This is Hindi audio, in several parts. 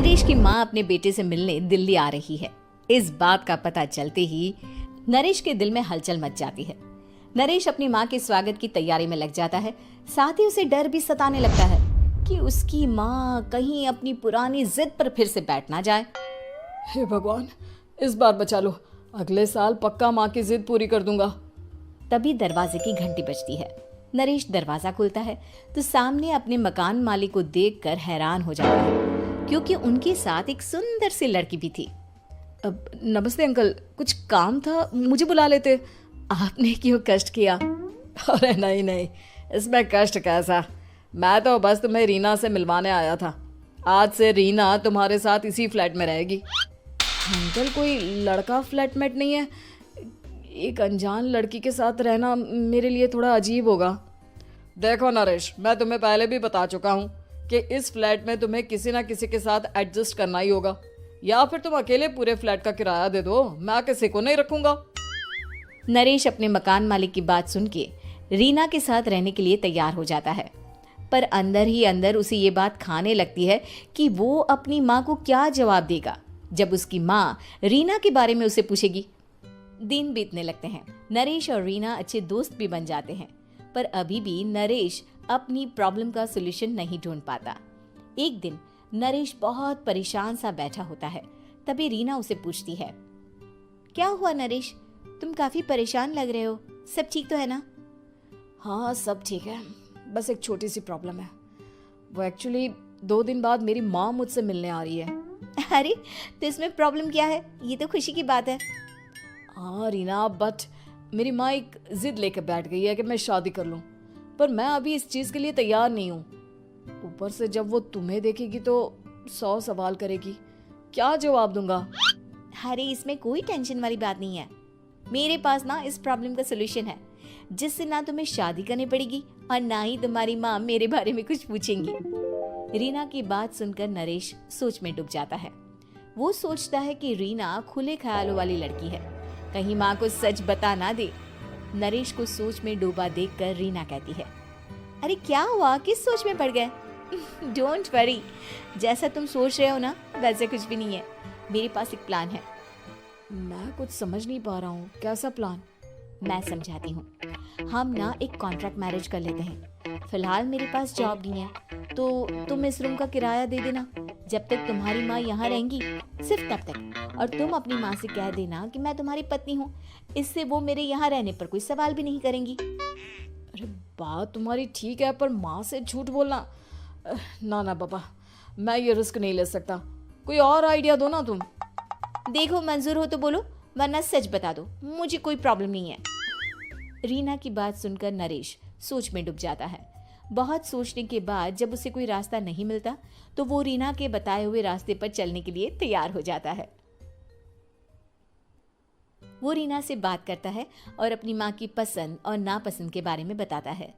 नरेश की माँ अपने बेटे से मिलने दिल्ली आ रही है। इस बात का पता चलते ही नरेश के दिल में हलचल मच जाती है। नरेश अपनी माँ के स्वागत की तैयारी में लग जाता है। साथ ही उसे डर भी सताने लगता है कि उसकी माँ कहीं अपनी पुरानी जिद पर फिर से बैठ ना जाए। हे भगवान, इस बार बचा लो, अगले साल पक्का माँ की जिद पूरी कर दूंगा। तभी दरवाजे की घंटी बजती है। नरेश दरवाजा खोलता है तो सामने अपने मकान मालिक को देखकर हैरान हो जाता है, क्योंकि उनके साथ एक सुंदर सी लड़की भी थी। अब नमस्ते अंकल, कुछ काम था, मुझे बुला लेते। आपने क्यों कष्ट किया? अरे नहीं नहीं, इसमें कष्ट कैसा, मैं तो बस तुम्हें रीना से मिलवाने आया था। आज से रीना तुम्हारे साथ इसी फ्लैट में रहेगी। अंकल, कोई लड़का फ्लैटमेट नहीं है? एक अनजान लड़की के साथ रहना मेरे लिए थोड़ा अजीब होगा। देखो नरेश, मैं तुम्हें पहले भी बता चुका हूँ कि इस फ्लैट में तुम्हें किसी ना किसी के साथ एडजस्ट करना ही होगा, या फिर तुम अकेले पूरे फ्लैट का किराया दे दो, मैं किसी को नहीं रखूंगा। नरेश अपने मकान मालिक की बात सुन के रीना के साथ रहने के लिए तैयार हो जाता है, पर अंदर ही अंदर उसे ये बात खाने लगती है कि वो अपनी माँ को क्या जवाब देगा जब उसकी माँ रीना के बारे में उसे पूछेगी। दिन बीतने लगते हैं। नरेश और रीना अच्छे दोस्त भी बन जाते हैं, पर अभी भी नरेश अपनी प्रॉब्लम का सलूशन नहीं ढूंढ पाता। एक दिन नरेश बहुत परेशान सा बैठा होता है। तभी रीना उसे पूछती है, क्या हुआ नरेश, तुम काफी परेशान लग रहे हो, सब ठीक तो है ना? हाँ सब ठीक है, बस एक छोटी सी प्रॉब्लम है। वो एक्चुअली 2 दिन बाद मेरी माँ मुझसे मिलने आ रही है। अरे तो इसमें प्रॉब्लम क्या है, ये तो खुशी की बात है। हाँ रीना, बट मेरी माँ एक जिद लेकर बैठ गई है कि मैं शादी कर लूँ, पर मैं अभी इस चीज़ के लिए तैयार नहीं हूँ। ऊपर से जब वो तुम्हें देखेगी तो 100 सवाल करेगी, क्या जवाब दूंगा? अरे इसमें कोई टेंशन वाली बात नहीं है। मेरे पास ना इस प्रॉब्लम का सलूशन है, जिससे ना तुम्हें शादी करनी पड़ेगी और ना ही तुम्हारी माँ मेरे बारे में कुछ पूछेंगी। रीना की बात सुनकर नरेश सोच में डूब जाता है। वो सोचता है कि रीना खुले ख्यालों वाली लड़की है, कहीं माँ को सच बता ना दे। नरेश को सोच में डूबा देखकर रीना कहती है, अरे क्या हुआ, किस सोच में पड़ गए? डोंट वरी, जैसा तुम सोच रहे हो ना वैसे कुछ भी नहीं है। मेरे पास एक प्लान है। मैं कुछ समझ नहीं पा रहा हूँ, कैसा प्लान? मैं समझाती हूँ। हम ना एक कॉन्ट्रैक्ट मैरिज कर लेते हैं। फिलहाल मेरे पास जॉब नहीं है, तो तुम इस रूम का किराया दे देना जब तक तुम्हारी माँ यहाँ रहेंगी, सिर्फ तब तक। और तुम अपनी माँ से कह देना कि मैं तुम्हारी पत्नी हूँ, इससे वो मेरे यहाँ रहने पर कोई सवाल भी नहीं करेंगी। अरे बात तुम्हारी ठीक है, पर माँ से झूठ बोलना, ना ना बाबा, मैं ये रिस्क नहीं ले सकता। कोई और आइडिया दो ना तुम। देखो मंजूर हो तो बोलो, वरना सच बता दो, मुझे कोई प्रॉब्लम नहीं है। रीना की बात सुनकर नरेश सोच में डूब जाता है। बहुत सोचने के बाद जब उसे कोई रास्ता नहीं मिलता तो वो रीना के बताए हुए रास्ते पर चलने के लिए तैयार हो जाता है। वो रीना से बात करता है और अपनी माँ की पसंद और नापसंद के बारे में बताता है।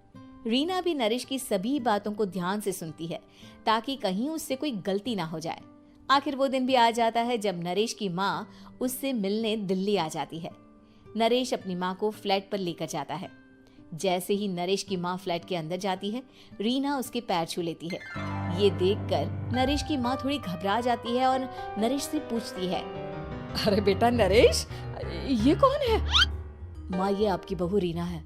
रीना भी नरेश की सभी बातों को ध्यान से सुनती है, ताकि कहीं उससे कोई गलती ना हो जाए। आखिर वो दिन भी आ जाता है जब नरेश की माँ उससे मिलने दिल्ली आ जाती है। नरेश अपनी माँ को फ्लैट पर लेकर जाता है। जैसे ही नरेश की माँ फ्लैट के अंदर जाती है, रीना उसके पैर छू लेती है। ये देखकर नरेश की माँ थोड़ी घबरा जाती है और नरेश से पूछती है, अरे बेटा नरेश, ये कौन है? माँ ये आपकी बहू रीना है।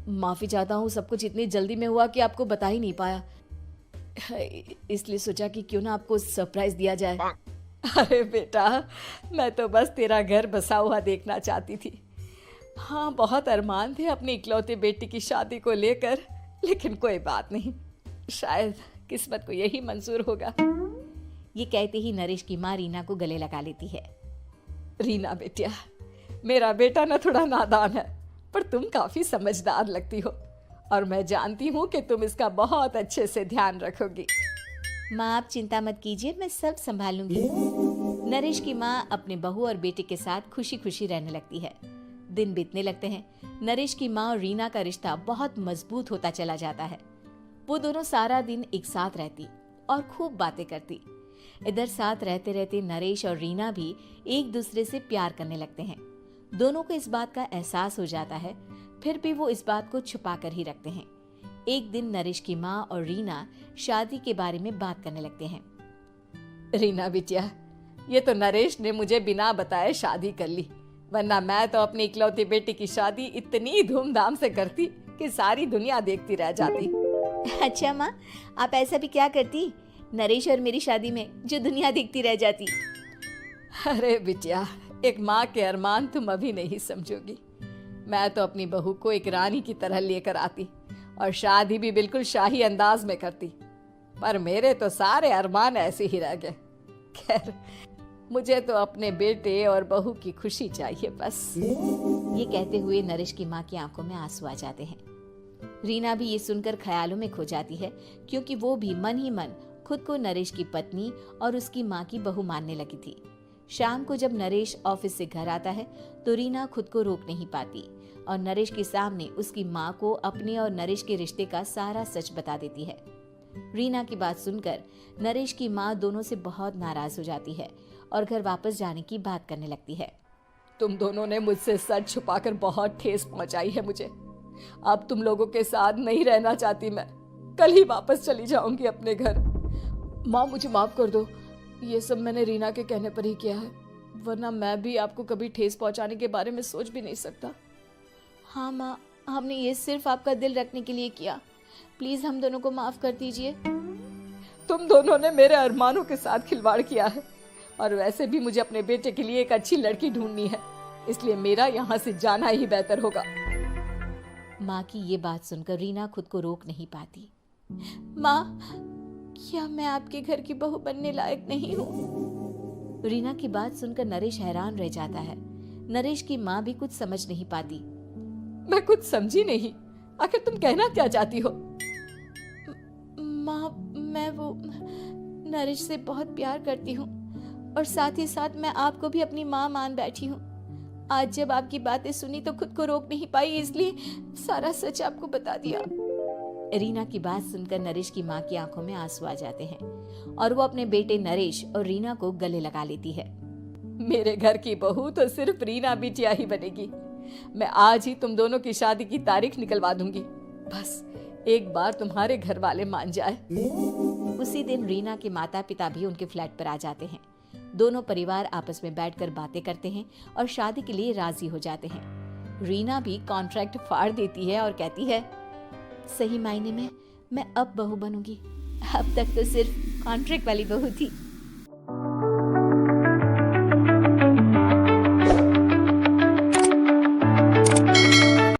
माफी चाहता हूँ, सब कुछ इतनी जल्दी में हुआ कि आपको बता ही नहीं पाया, इसलिए सोचा कि क्यों ना आपको सरप्राइज दिया जाए। अरे बेटा, मैं तो बस तेरा घर बसा हुआ देखना चाहती थी। हाँ, बहुत अरमान थे अपनी इकलौती बेटी की शादी को लेकर, लेकिन कोई बात नहीं, शायद किस्मत को यही मंजूर होगा। ये कहते ही नरेश की माँ रीना को गले लगा लेती है। रीना बेटिया, मेरा बेटा ना थोड़ा नादान है, पर तुम काफी समझदार लगती हो, और मैं जानती हूँ कि तुम इसका बहुत अच्छे से ध्यान रखोगी। माँ आप चिंता मत कीजिए, मैं सब संभाल लूंगी। नरेश की माँ अपने बहू और बेटे के साथ खुशी खुशी रहने लगती है। दिन बीतने लगते हैं। नरेश की माँ और रीना का रिश्ता बहुत मजबूत होता चला जाता है। वो दोनों सारा दिन एक साथ रहती और खूब बातें करती। इधर साथ रहते रहते नरेश और रीना भी एक दूसरे से प्यार करने लगते हैं। दोनों को इस बात का एहसास हो जाता है, फिर भी वो इस बात को छुपा कर ही रखते हैं। एक दिन नरेश की माँ और रीना शादी के बारे में बात करने लगते हैं। रीना बिटिया, ये तो नरेश ने मुझे बिना बताए शादी कर ली, वरना मैं तो अपनी इकलौती बेटी की शादी इतनी धूमधाम से करती कि सारी दुनिया देखती रह जाती। अच्छा माँ, आप ऐसा भी क्या करती नरेश और मेरी शादी में जो दुनिया देखती रह जाती? अरे बिटिया, एक माँ के अरमान तुम अभी नहीं समझोगी। मैं तो अपनी बहू को एक रानी की तरह लेकर आती और शादी भी बिल्कुल शाही अंदाज में करती, पर मेरे तो सारे अरमान ऐसे ही रह गए। खैर, मुझे तो अपने बेटे और बहू की खुशी चाहिए बस। ये कहते हुए नरेश की माँ की आंखों में आंसू आ जाते हैं। रीना भी ये सुनकर ख्यालों में खो जाती है, क्योंकि वो भी मन ही मन खुद को नरेश की पत्नी और उसकी माँ की बहू मानने लगी थी। शाम को जब नरेश ऑफिस से घर आता है तो रीना खुद को रोक नहीं पाती और नरेश के सामने उसकी माँ को अपने और नरेश के रिश्ते का सारा सच बता देती है। रीना की बात सुनकर नरेश की माँ दोनों से बहुत नाराज हो जाती है और घर वापस जाने की बात करने लगती है। तुम दोनों ने मुझसे सच छुपाकर बहुत ठेस पहुंचाई है मुझे। अब तुम लोगों के साथ नहीं रहना चाहती मैं, कल ही वापस चली जाऊंगी अपने घर। माँ, मुझे माफ कर दो, ये सब मैंने रीना के कहने पर ही किया है, वरना मैं भी आपको कभी ठेस पहुंचाने के बारे में सोच भी नहीं सकता। हाँ माँ, हमने ये सिर्फ आपका दिल रखने के लिए किया, प्लीज हम दोनों को माफ कर दीजिए। तुम दोनों ने मेरे अरमानों के साथ खिलवाड़ किया है, और वैसे भी मुझे अपने बेटे के लिए एक अच्छी लड़की ढूंढनी है, इसलिए मेरा यहाँ से जाना ही बेहतर होगा। माँ की ये बात सुनकर रीना खुद को रोक नहीं पाती। माँ, क्या मैं आपके घर की बहू बनने लायक नहीं हूँ? रीना की बात सुनकर नरेश हैरान रह जाता है। नरेश की माँ भी कुछ समझ नहीं पाती। मैं कुछ समझी नहीं, आखिर तुम कहना क्या चाहती हो? माँ, मैं वो नरेश से बहुत प्यार करती हूँ और साथ ही साथ मैं आपको भी अपनी माँ मान बैठी हूँ। आज जब आपकी बातें सुनी तो खुद को रोक नहीं पाई, इसलिए सारा सच आपको बता दिया। रीना की बात सुनकर नरेश की माँ की आंखों में आंसू आ जाते हैं और वो अपने बेटे नरेश और रीना को गले लगा लेती है। मेरे घर की बहू तो सिर्फ रीना बिटिया ही बनेगी। मैं आज ही तुम दोनों की शादी की तारीख निकलवा दूंगी, बस एक बार तुम्हारे घर वाले मान जाए। उसी दिन रीना के माता पिता भी उनके फ्लैट पर आ जाते हैं। दोनों परिवार आपस में बैठकर बातें करते हैं और शादी के लिए राजी हो जाते हैं। रीना भी कॉन्ट्रैक्ट फाड़ देती है और कहती है, सही मायने में मैं अब बहू बनूंगी, अब तक तो सिर्फ कॉन्ट्रैक्ट वाली बहू थी।